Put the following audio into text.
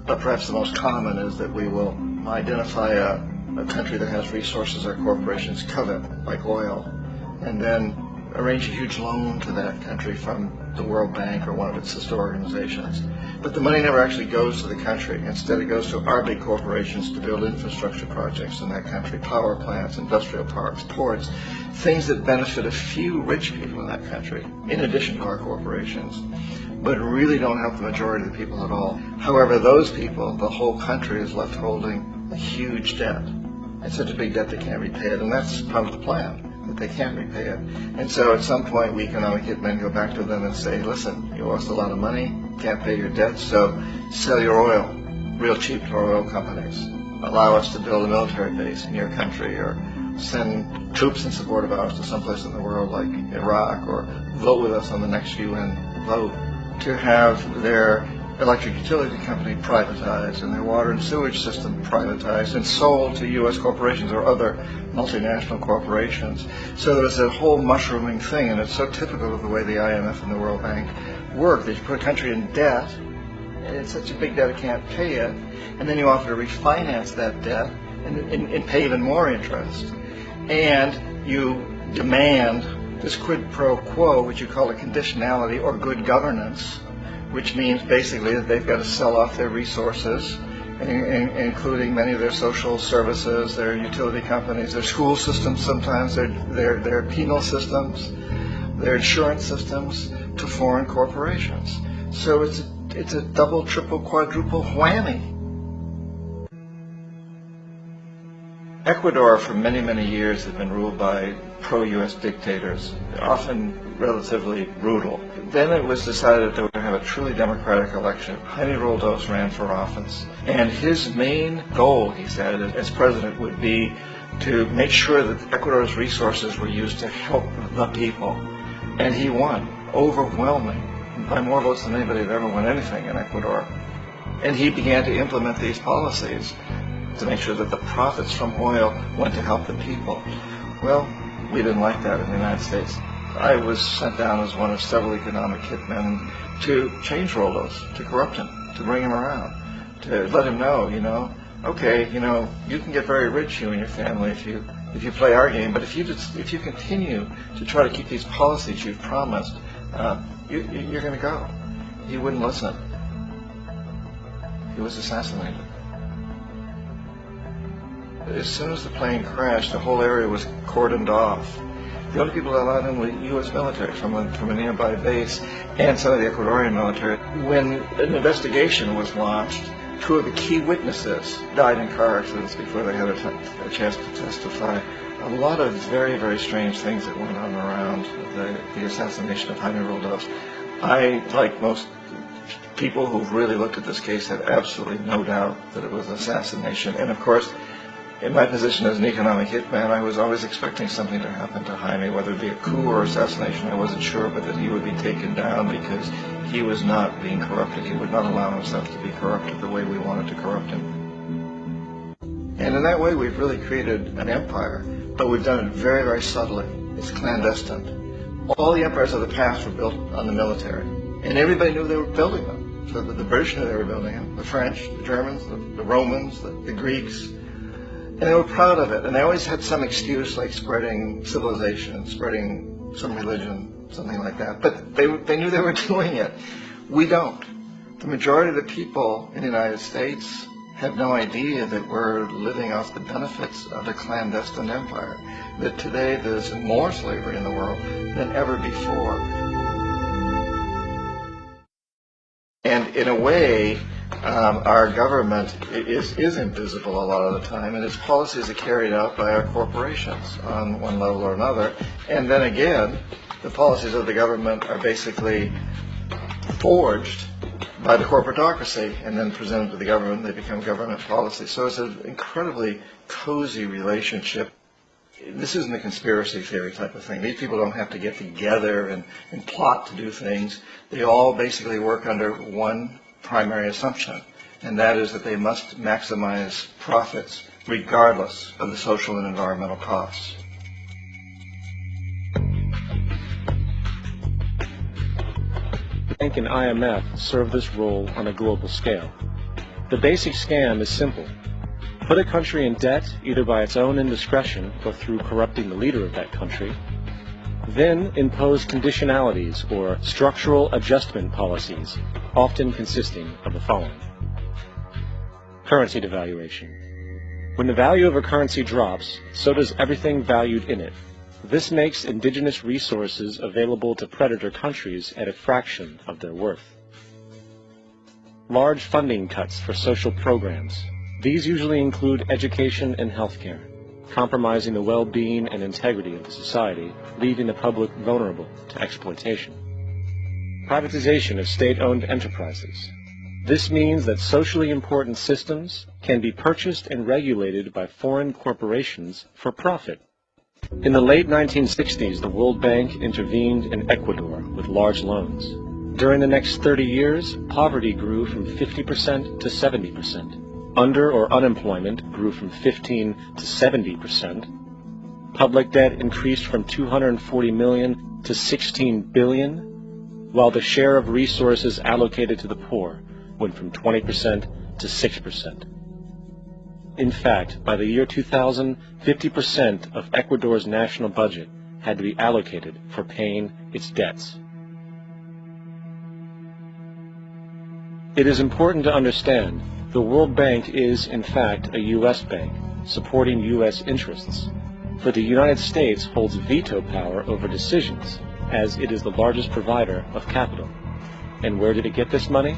But perhaps the most common is that we will identify a country that has resources our corporations covet, like oil, and then arrange a huge loan to that country from the World Bank or one of its sister organizations. But the money never actually goes to the country. Instead, it goes to our big corporations to build infrastructure projects in that country, power plants, industrial parks, ports, things that benefit a few rich people in that country, in addition to our corporations, but really don't help the majority of the people at all. However, those people, the whole country is left holding a huge debt. It's such a big debt they can't repay it, and that's part of the plan, that they can't repay it. And so at some point, we economic hitmen go back to them and say, listen, you owe us a lot of money, can't pay your debt, so sell your oil real cheap to our oil companies. Allow us to build a military base in your country, or send troops in support of ours to someplace in the world like Iraq, or vote with us on the next UN vote. To have their electric utility company privatized and their water and sewage system privatized and sold to U.S. corporations or other multinational corporations. So there's a whole mushrooming thing, and it's so typical of the way the IMF and the World Bank work. They put a country in debt, and it's such a big debt it can't pay it, and then you offer to refinance that debt and pay even more interest. And you demand this quid pro quo, which you call a conditionality or good governance, which means basically that they've got to sell off their resources, including many of their social services, their utility companies, their school systems sometimes, their penal systems, their insurance systems, to foreign corporations. So it's a double, triple, quadruple whammy. Ecuador for many, many years had been ruled by pro-U.S. dictators, often relatively brutal. Then it was decided that they were going to have a truly democratic election. Jaime Roldos ran for office, and his main goal, he said, as president would be to make sure that Ecuador's resources were used to help the people. And he won, overwhelming, by more votes than anybody had ever won anything in Ecuador. And he began to implement these policies to make sure that the profits from oil went to help the people. Well, we didn't like that in the United States. I was sent down as one of several economic hitmen to change Roldos, to corrupt him, to bring him around, to let him know, okay, you can get very rich, you and your family, if you play our game, but if you continue to try to keep these policies you've promised, you're going to go. He wouldn't listen. He was assassinated. As soon as the plane crashed, the whole area was cordoned off. The only people that allowed in were U.S. military from a nearby base and some of the Ecuadorian military. When an investigation was launched, two of the key witnesses died in car accidents before they had a chance to testify. A lot of very, very strange things that went on around the assassination of Jaime Roldos. I, like most people who've really looked at this case, had absolutely no doubt that it was an assassination. And of course, in my position as an economic hitman, I was always expecting something to happen to Jaime, whether it be a coup or assassination, I wasn't sure, but that he would be taken down because he was not being corrupted. He would not allow himself to be corrupted the way we wanted to corrupt him. And in that way, we've really created an empire, but we've done it very, very subtly. It's clandestine. All the empires of the past were built on the military, and everybody knew they were building them. So the British knew they were building them, the French, the Germans, the Romans, the Greeks. And they were proud of it, and they always had some excuse, like spreading civilization, spreading some religion, something like that. But they knew they were doing it. We don't. The majority of the people in the United States have no idea that we're living off the benefits of a clandestine empire, that today there's more slavery in the world than ever before. And in a way, our government is invisible a lot of the time, and its policies are carried out by our corporations on one level or another. And then again, the policies of the government are basically forged by the corporatocracy and then presented to the government. They become government policies. So it's an incredibly cozy relationship. This isn't a conspiracy theory type of thing. These people don't have to get together and plot to do things. They all basically work under one primary assumption, and that is that they must maximize profits regardless of the social and environmental costs. The bank and IMF serve this role on a global scale. The basic scam is simple. Put a country in debt either by its own indiscretion or through corrupting the leader of that country. Then impose conditionalities or structural adjustment policies, often consisting of the following. Currency devaluation. When the value of a currency drops, so does everything valued in it. This makes indigenous resources available to predator countries at a fraction of their worth. Large funding cuts for social programs. These usually include education and healthcare, compromising the well-being and integrity of the society, leaving the public vulnerable to exploitation. Privatization of state-owned enterprises. This means that socially important systems can be purchased and regulated by foreign corporations for profit. In the late 1960s, the World Bank intervened in Ecuador with large loans. During the next 30 years, poverty grew from 50% to 70%. Under or unemployment grew from 15 to 70%. Public debt increased from 240 million to 16 billion, while the share of resources allocated to the poor went from 20% to 6%. In fact, by the year 2000, 50% of Ecuador's national budget had to be allocated for paying its debts. It is important to understand the World Bank is, in fact, a U.S. bank, supporting U.S. interests. For the United States holds veto power over decisions, as it is the largest provider of capital. And where did it get this money?